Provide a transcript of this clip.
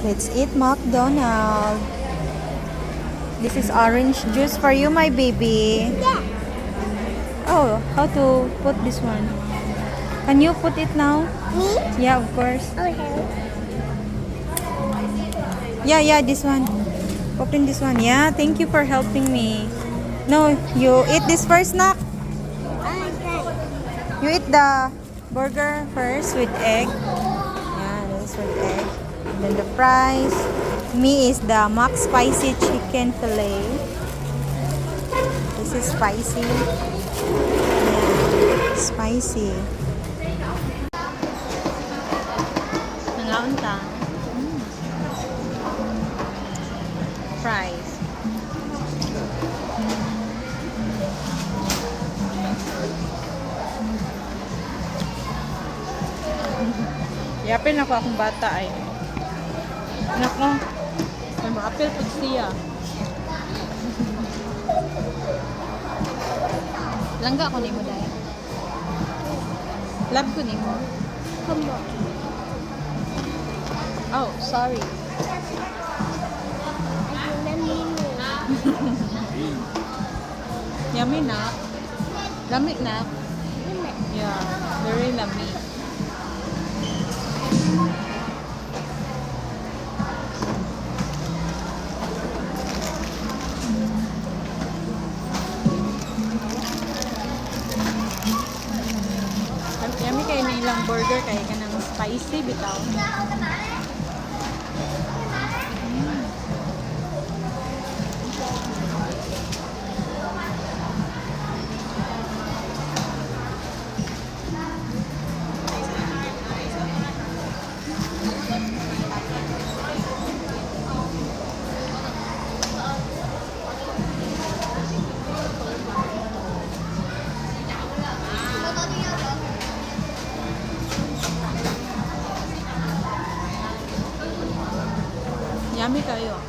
Let's eat McDonald's. This is orange juice for you, my baby. Yeah. Oh, how to put this one? Can you put it now? Me? Yeah, of course. Okay. Yeah, this one. Open this one. Yeah, thank you for helping me. No, you eat this first, Nak. Okay. You eat the burger first with egg. Yeah, this is with egg. And then the fries. Me is the Max Spicy Chicken Fillet. This is spicy. Yeah, spicy. Nangaon ta. Fries. Yapin ako akong bata ay. Nako. May ma-appeal po siya. Langga ko nimo dai. Love ko nimo. Come on. Oh, sorry. Yummy na. Lamig na. Yeah, very yummy. Yummy kayo na ilang burger kaya ka ng spicy bitaw. Yummy kayo.